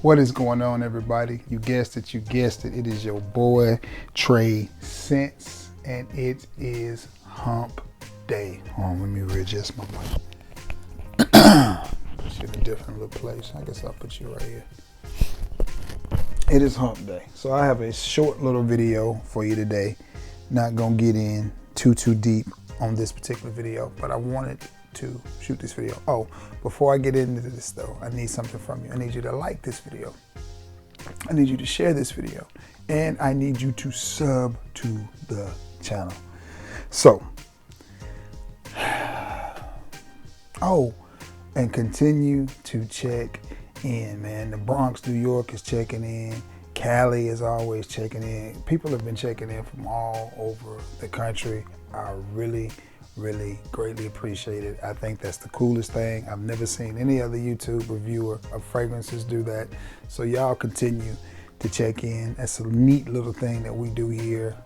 What is going on, everybody? You guessed it, It is your boy, Trey Sense, and it is hump day. Hold on, let me readjust my mic. Put you in a different little place. I guess I'll put you right here. It is hump day. So I have a short little video for you today. Not gonna get in too deep on this particular video, but I wanted to shoot this video. Oh, before I get into this though, I need something from you. I need you to like this video. I need you to share this video. And I need you to sub to the channel. So, oh, and continue to check in, man. The Bronx, New York is checking in. Cali is always checking in. People have been checking in from all over the country. I really greatly appreciate it. I think that's the coolest thing. I've never seen any other YouTube reviewer of fragrances do that. So y'all continue to check in. That's a neat little thing that we do here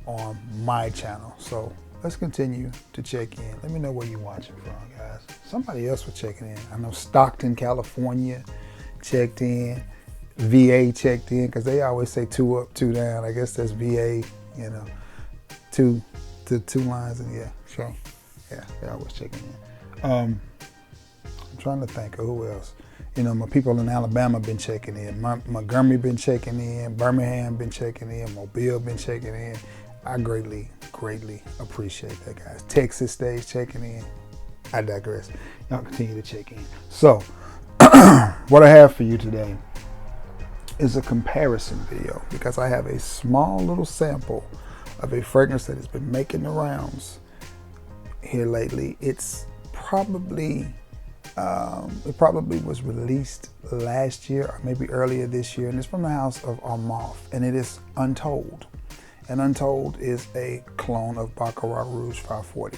on my channel. So let's continue to check in. Let me know where you're watching from, guys. Somebody else was checking in. I know Stockton, California checked in. VA checked in, because they always say 2 up, 2 down. I guess that's VA, you know, two lines, and yeah, so yeah, they always checking in. I'm trying to think of who else. You know, my people in Alabama been checking in. Montgomery been checking in. Birmingham been checking in. Mobile been checking in. I greatly appreciate that, guys. Texas stays checking in. I digress. Y'all continue to check in. So, what I have for you today is a comparison video, because I have a small little sample of a fragrance that has been making the rounds here lately. It's probably, it probably was released last year or maybe earlier this year, and it's from the house of Armaf, and it is Untold. And Untold is a clone of Baccarat Rouge 540.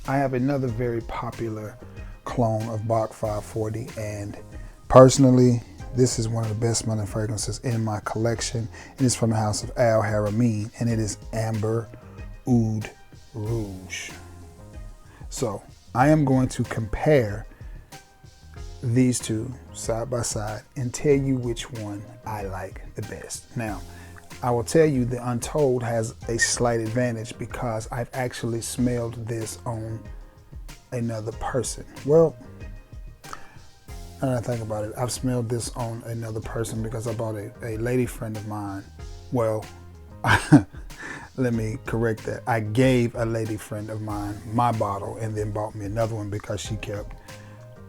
I have another very popular clone of Bach 540, and personally, this is one of the best smelling fragrances in my collection. It is from the house of Al Harameen, and it is Amber Oud Rouge. So I am going to compare these two side by side and tell you which one I like the best. Now, I will tell you the Untold has a slight advantage because I've actually smelled this on another person. Well, now that I think about it, I've smelled this on another person because I bought a lady friend of mine. Well, let me correct that. I gave a lady friend of mine my bottle and then bought me another one because she kept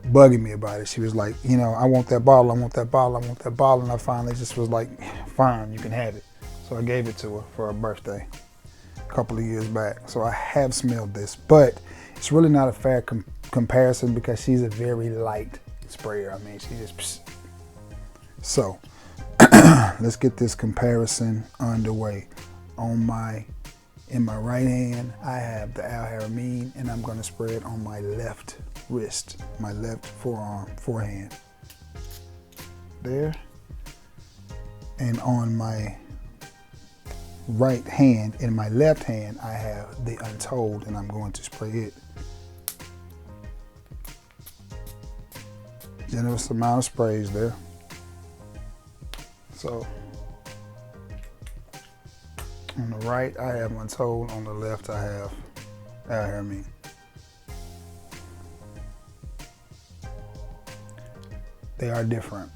bugging me about it. She was like, you know, I want that bottle, I want that bottle, I want that bottle. And I finally just was like, fine, you can have it. So I gave it to her for her birthday a couple of years back. So I have smelled this, but it's really not a fair comparison because she's a very light sprayer. I mean, she just psst. So let's get this comparison underway. In my right hand, I have the Al Harameen, and I'm going to spray it on my left wrist, my left forehand. There. And on my right hand, in my left hand, I have the Untold, and I'm going to spray it. Generous amount of sprays there. So on the right, I have Untold. On the left, I have Al Harameen. They are different.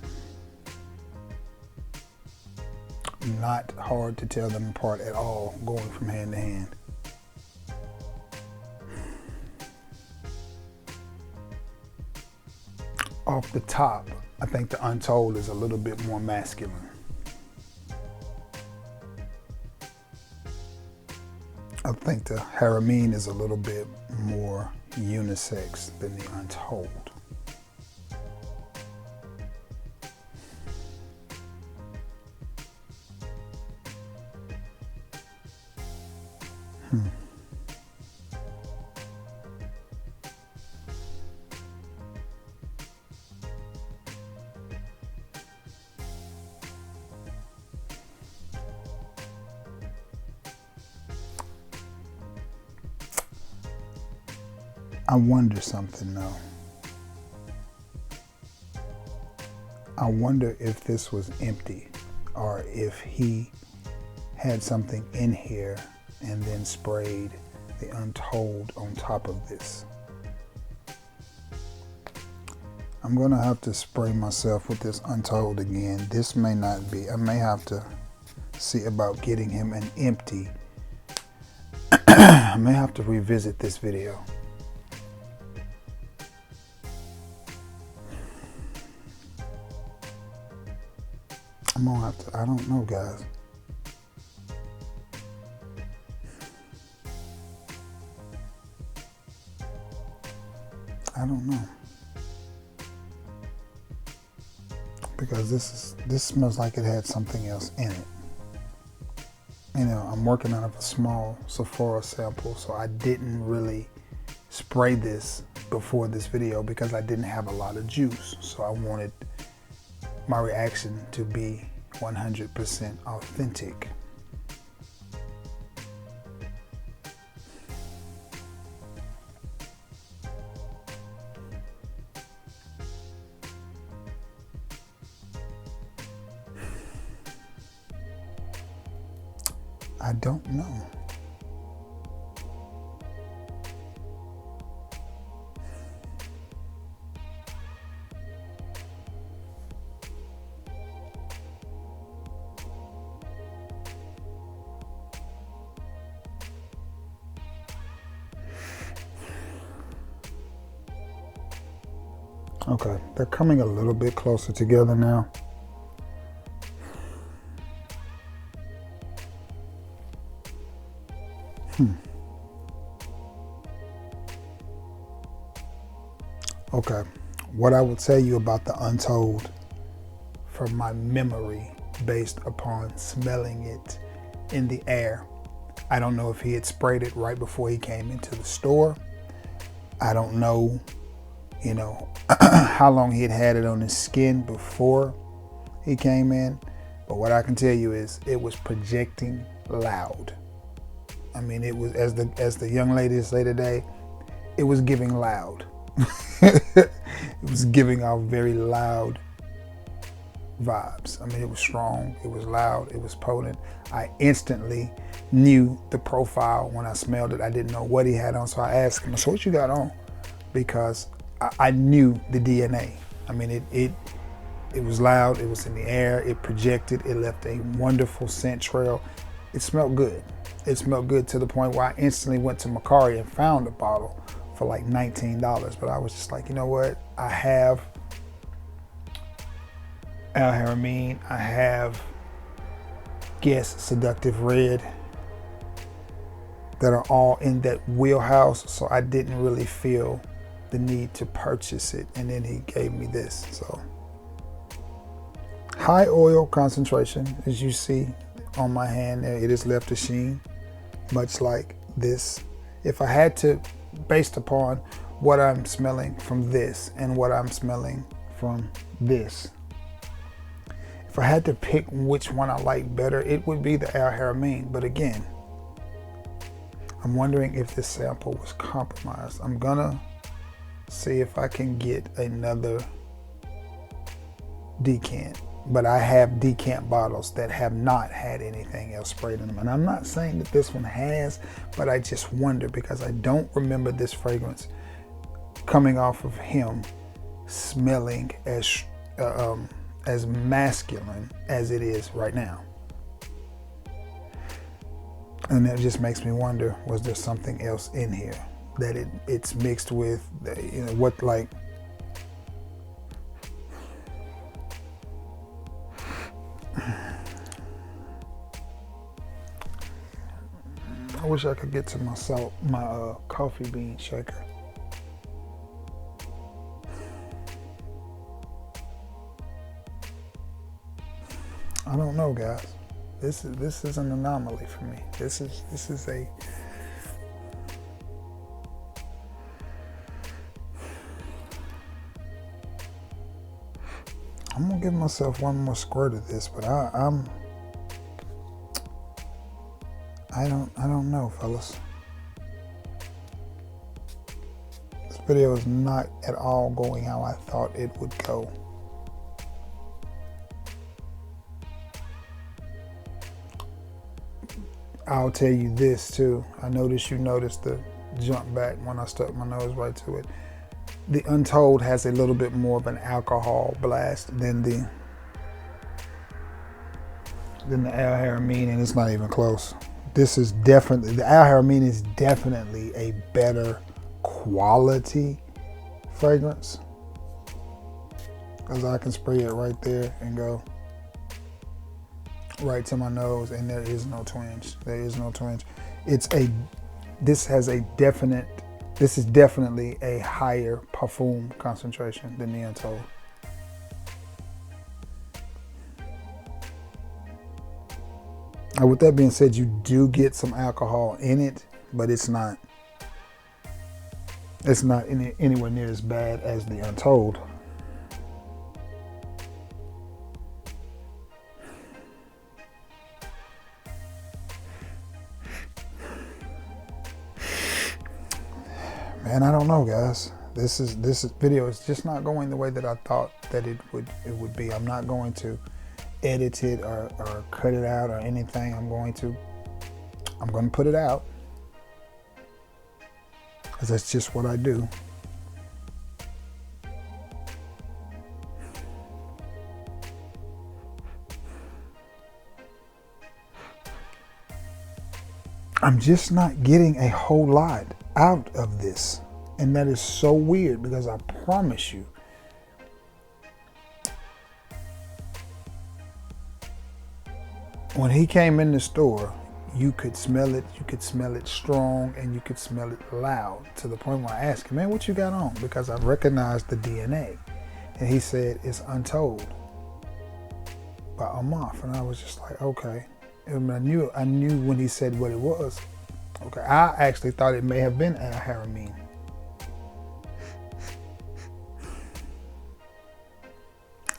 Not hard to tell them apart at all, going from hand to hand. Off the top, I think the Untold is a little bit more masculine. I think the Harameen is a little bit more unisex than the Untold. I wonder something though. I wonder if this was empty or if he had something in here and then sprayed the Untold on top of this. I'm gonna have to spray myself with this Untold again. This may not be, I may have to see about getting him an empty. I may have to revisit this video. I'm gonna have to, I don't know, guys. I don't know. Because this smells like it had something else in it. You know, I'm working out of a small Sephora sample, so I didn't really spray this before this video because I didn't have a lot of juice. So I wanted my reaction to be 100% authentic. I don't know. Okay, they're coming a little bit closer together now. Okay, what I will tell you about the Untold from my memory based upon smelling it in the air. I don't know if he had sprayed it right before he came into the store. I don't know, you know, how long he had it on his skin before he came in. But what I can tell you is it was projecting loud. I mean, it was, as the young ladies say today, it was giving loud. It was giving off very loud vibes. I mean, it was strong, it was loud, it was potent. I instantly knew the profile when I smelled it. I didn't know what he had on, so I asked him, so what you got on? Because I knew the DNA. I mean, it was loud, it was in the air, it projected, it left a wonderful scent trail. It smelled good. It smelled good to the point where I instantly went to Macari and found a bottle for like $19. But I was just like, you know what? I have Al Haramain, I have Guess Seductive Red that are all in that wheelhouse. So I didn't really feel the need to purchase it. And then he gave me this. So high oil concentration, as you see on my hand there, it has left a sheen, much like this. If I had to, based upon what I'm smelling from this and what I'm smelling from this, if I had to pick which one I like better, it would be the Al Haramain. But again, I'm wondering if this sample was compromised. I'm gonna see if I can get another decant. But I have decant bottles that have not had anything else sprayed in them. And I'm not saying that this one has, but I just wonder because I don't remember this fragrance coming off of him smelling as masculine as it is right now. And that just makes me wonder, was there something else in here that it's mixed with, you know, what, like, I wish I could get to my coffee bean shaker. I don't know, guys. This is an anomaly for me. This is a I'm gonna give myself one more squirt of this, but I don't know, fellas. This video is not at all going how I thought it would go. I'll tell you this too. I noticed you noticed the jump back when I stuck my nose right to it. The Untold has a little bit more of an alcohol blast than the Al-Haramine, and it's not even close. This is definitely, the Al-Haramine is definitely a better quality fragrance, because I can spray it right there and go right to my nose, and there is no twinge. There is no twinge. This is definitely a higher parfum concentration than the Untold. Now, with that being said, you do get some alcohol in it, but it's not anywhere near as bad as the Untold. Man, I don't know, guys. This video is just not going the way that I thought that it would be. I'm not going to edit it or cut it out or anything. I'm going to put it out, because that's just what I do. I'm just not getting a whole lot out of this, and that is so weird, because I promise you, when he came in the store, you could smell it. You could smell it strong, and you could smell it loud, to the point where I asked him, man, what you got on? Because I recognized the DNA. And he said, it's Untold by Armaf. And I was just like, okay. And I knew when he said what it was. Okay, I actually thought it may have been Al-Haramine.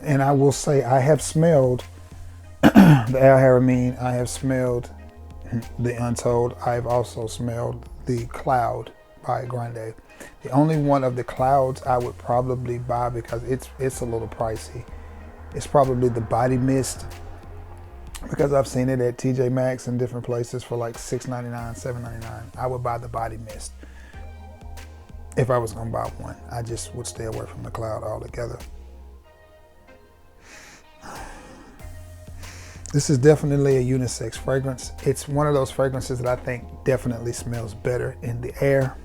And I will say, I have smelled the Al-Haramine, I have smelled the Untold, I've also smelled the Cloud by Grande. The only one of the Clouds I would probably buy, because it's a little pricey, it's probably the Body Mist, because I've seen it at TJ Maxx and different places for like $6.99, $7.99. I would buy the Body Mist if I was gonna buy one. I just would stay away from the Cloud altogether. This is definitely a unisex fragrance. It's one of those fragrances that I think definitely smells better in the air.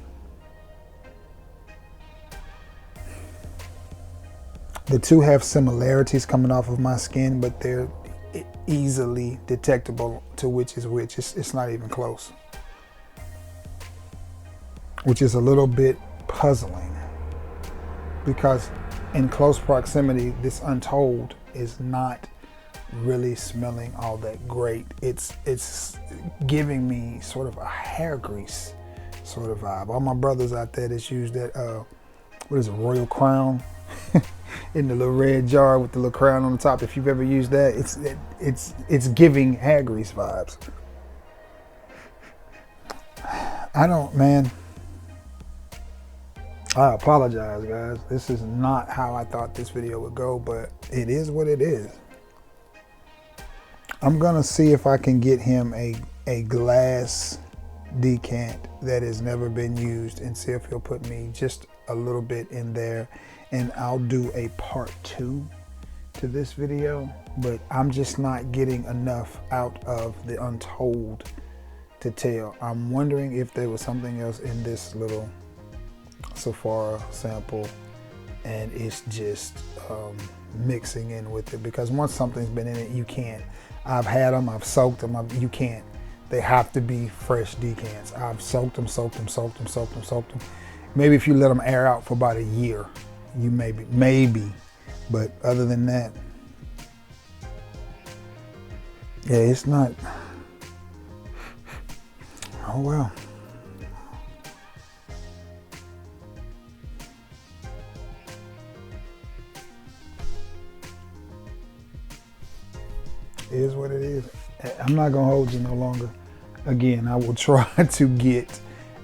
The two have similarities coming off of my skin, but they're easily detectable to which is which. It's not even close, which is a little bit puzzling, because in close proximity, this Untold is not really smelling all that great. It's giving me sort of a hair grease sort of vibe. All my brothers out there that's used that what is it, Royal Crown in the little red jar with the little crown on the top. If you've ever used that, it's giving hair grease vibes. Man, I apologize, guys. This is not how I thought this video would go, but it is what it is. I'm gonna see if I can get him a glass decant that has never been used, and see if he'll put me just a little bit in there, and I'll do a part 2 to this video. But I'm just not getting enough out of the Untold to tell. I'm wondering if there was something else in this little Sephora sample, and it's just mixing in with it, because once something's been in it, you can't. I've had them, I've soaked them, you can't. They have to be fresh decants. I've soaked them. Maybe if you let them air out for about a year, you maybe, but other than that, yeah, it's not. Oh well. It is what it is. I'm not gonna hold you no longer. Again, I will try to get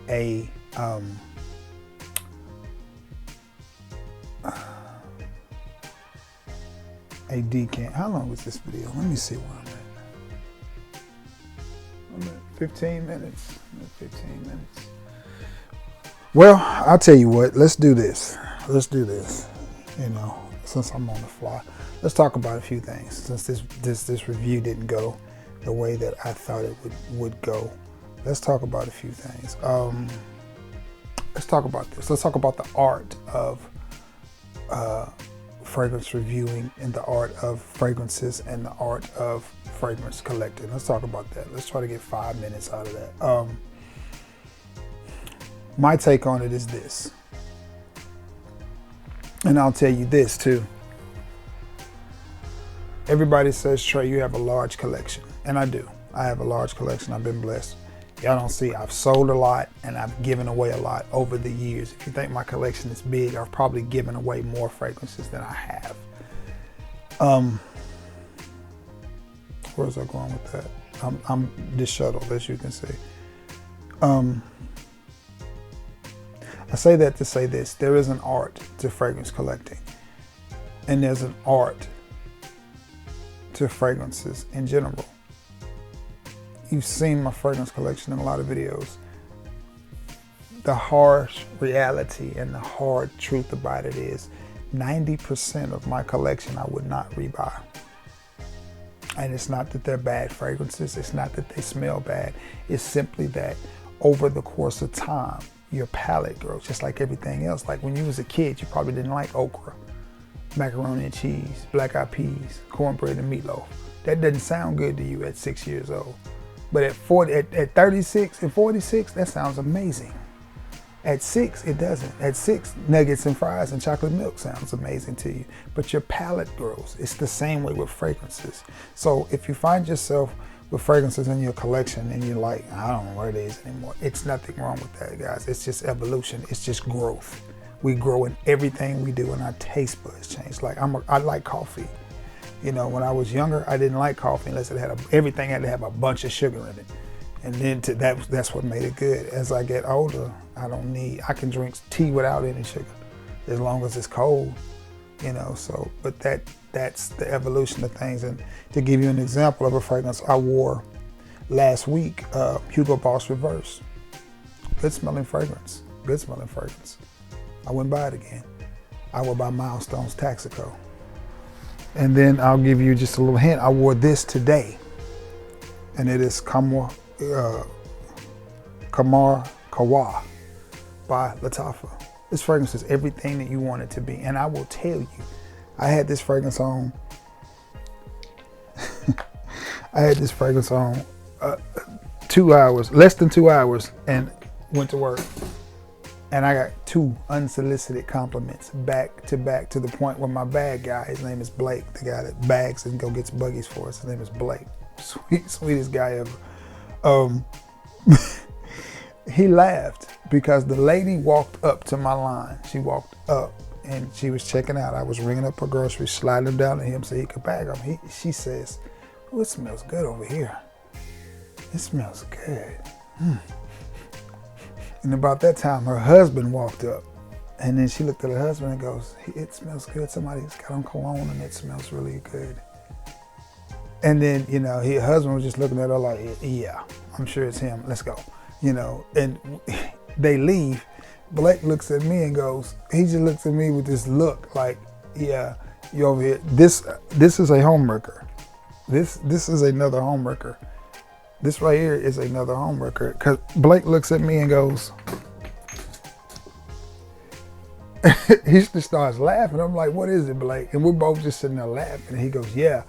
a decant. How long was this video? Let me see where I'm at. 15 minutes. 15 minutes. Well, I'll tell you what. Let's do this. You know, since I'm on the fly, let's talk about a few things. Since this review didn't go the way that I thought it would go, let's talk about a few things. Let's talk about this. Let's talk about the art of fragrance reviewing and the art of fragrances and the art of fragrance collecting. Let's talk about that. Let's try to get 5 minutes out of that. My take on it is this, and I'll tell you this too. Everybody says, Trey, you have a large collection, and I do. I have a large collection. I've been blessed. Y'all don't see, I've sold a lot and I've given away a lot over the years. If you think my collection is big, I've probably given away more fragrances than I have. Where's I going with that? I'm disheveled, as you can see. I say that to say this. There is an art to fragrance collecting, and there's an art to fragrances in general. You've seen my fragrance collection in a lot of videos. The harsh reality and the hard truth about it is 90% of my collection I would not rebuy. And it's not that they're bad fragrances. It's not that they smell bad. It's simply that over the course of time, your palate grows just like everything else. Like when you was a kid, you probably didn't like okra, macaroni and cheese, black-eyed peas, cornbread and meatloaf. That doesn't sound good to you at 6 years old. But at 36 and 46, that sounds amazing. At 6, it doesn't. At 6, nuggets and fries and chocolate milk sounds amazing to you. But your palate grows. It's the same way with fragrances. So if you find yourself with fragrances in your collection and you're like, I don't wear these anymore, it's nothing wrong with that, guys. It's just evolution. It's just growth. We grow in everything we do, and our taste buds change. Like I like coffee. You know, when I was younger, I didn't like coffee unless it had everything had to have a bunch of sugar in it. And then that's what made it good. As I get older, I can drink tea without any sugar as long as it's cold, you know, so, but that's the evolution of things. And to give you an example of a fragrance I wore last week, Hugo Boss Reverse. Good smelling fragrance. I wouldn't buy it again. I would buy Milestone's Taxico. And then I'll give you just a little hint. I wore this today, and it is Kamar Kawa by Lattafa. This fragrance is everything that you want it to be. And I will tell you, I had this fragrance on. I had this fragrance on 2 hours, less than 2 hours, and went to work. And I got 2 unsolicited compliments back to the point where my bag guy, his name is Blake, the guy that bags and go gets buggies for us. His name is Blake. Sweetest guy ever. He laughed because the lady walked up to my line. She walked up and she was checking out. I was ringing up her groceries, sliding them down to him so he could bag them. She says, "Oh, it smells good over here. It smells good." And about that time, her husband walked up. And then she looked at her husband and goes, "It smells good. Somebody's got on cologne and it smells really good." And then, you know, her husband was just looking at her like, "Yeah, I'm sure it's him. Let's go." You know, and they leave. Blake looks at me and goes, he just looks at me with this look like, "Yeah, you over here. This is a homewrecker. This is another homewrecker. This right here is another homewrecker." Because Blake looks at me and goes, he just starts laughing. I'm like, "What is it, Blake?" And we're both just sitting there laughing. And he goes, "Yeah,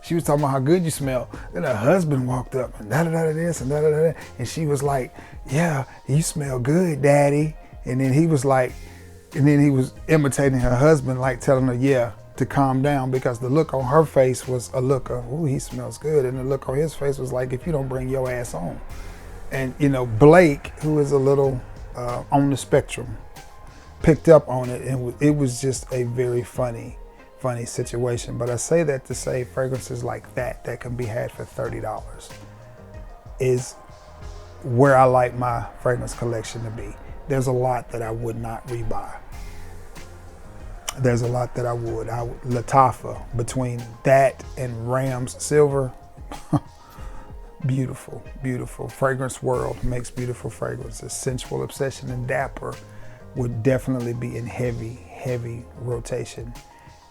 she was talking about how good you smell. Then her husband walked up and da-da-da this and da-da-da. And she was like, 'Yeah, you smell good, Daddy.'" And then he was like, and then he was imitating her husband, like telling her, yeah, to calm down, because the look on her face was a look of, "Ooh, he smells good." And the look on his face was like, "If you don't bring your ass on." And, you know, Blake, who is a little on the spectrum, picked up on it, and it was just a very funny situation. But I say that to say fragrances like that can be had for $30 is where I like my fragrance collection to be. There's a lot that I would not rebuy. There's a lot that I would. Lattafa, between that and Ram's Silver, Beautiful, beautiful. Fragrance World makes beautiful fragrances. Sensual Obsession and Dapper would definitely be in heavy rotation,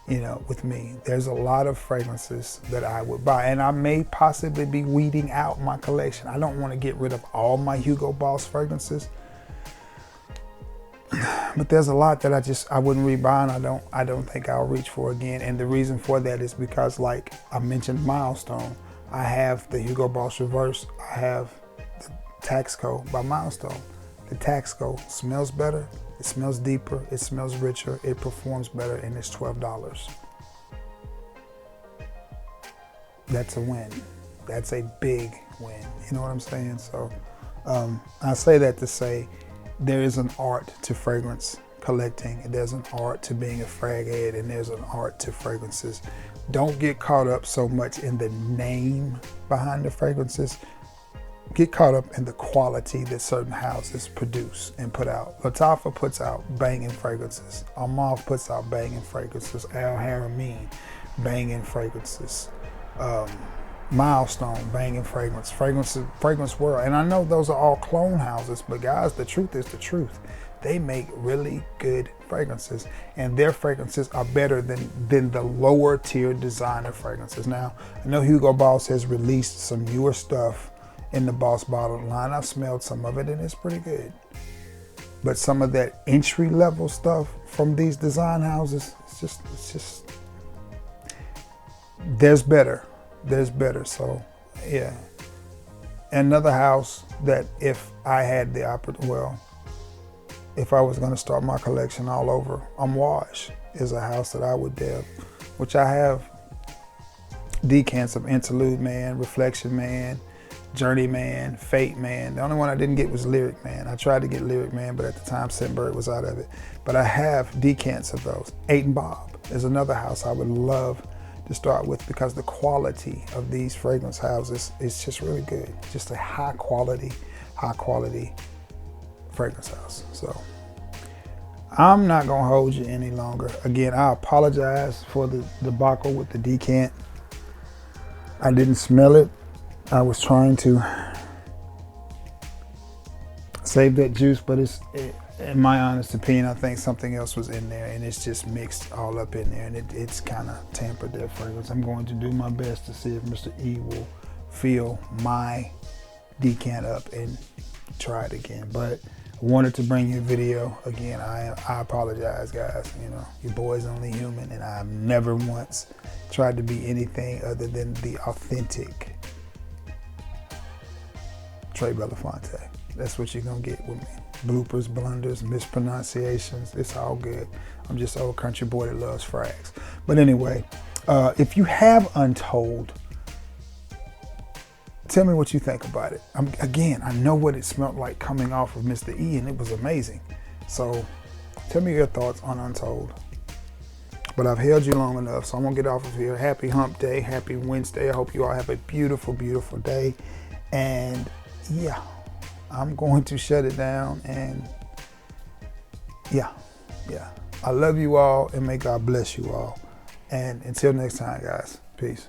you know, with me. There's a lot of fragrances that I would buy, and I may possibly be weeding out my collection. I don't want to get rid of all my Hugo Boss fragrances, but there's a lot that I wouldn't rebuy, and I don't think I'll reach for again. And the reason for that is because, like I mentioned, Milestone. I have the Hugo Boss Reverse. I have the Taxco by Milestone. The Taxco smells better, it smells deeper, it smells richer, it performs better, and it's $12. That's a win. That's a big win. You know what I'm saying? So I say that to say there is an art to fragrance collecting, and there's an art to being a frag head, and there's an art to fragrances. Don't get caught up so much in the name behind the fragrances. Get caught up in the quality that certain houses produce and put out. Lattafa puts out banging fragrances. Armaf puts out banging fragrances. Al Haramain, banging fragrances. Milestone, banging fragrance. Fragrance World. And I know those are all clone houses, but guys, the truth is the truth. They make really good fragrances, and their fragrances are better than the lower tier designer fragrances. Now, I know Hugo Boss has released some newer stuff in the Boss bottle line. I've smelled some of it, and it's pretty good. But some of that entry level stuff from these design houses, it's just, there's better. So, yeah. Another house that if I had the opportunity, if I was going to start my collection all over, Rouge is a house that I would deb, which I have decants of Interlude Man, Reflection Man, Journey Man, Fate Man. The only one I didn't get was Lyric Man. I tried to get Lyric Man, but at the time Scentbird was out of it. But I have decants of those. 8 and Bob is another house I would love to start with, because the quality of these fragrance houses is just really good. Just a high quality fragrance house. So I'm not gonna hold you any longer. Again, I apologize for the debacle with the decant. I didn't smell it. I was trying to save that juice, but in my honest opinion, I think something else was in there, and it's just mixed all up in there, and it's kind of tampered that fragrance. I'm going to do my best to see if Mr. E will fill my decant up and try it again. But I wanted to bring you a video. Again, I apologize, guys. You know, your boy's only human, and I've never once tried to be anything other than the authentic Trey Belafonte. That's what you're gonna get with me. Bloopers, blunders, mispronunciations, it's all good. I'm just an old country boy that loves frags. But anyway, if you have Untold, tell me what you think about it. Again, I know what it smelled like coming off of Mr. E, and it was amazing. So tell me your thoughts on Untold. But I've held you long enough, so I'm gonna get off of here. Happy hump day, happy Wednesday. I hope you all have a beautiful, beautiful day. And yeah, I'm going to shut it down, and yeah. I love you all, and may God bless you all. And until next time, guys, peace.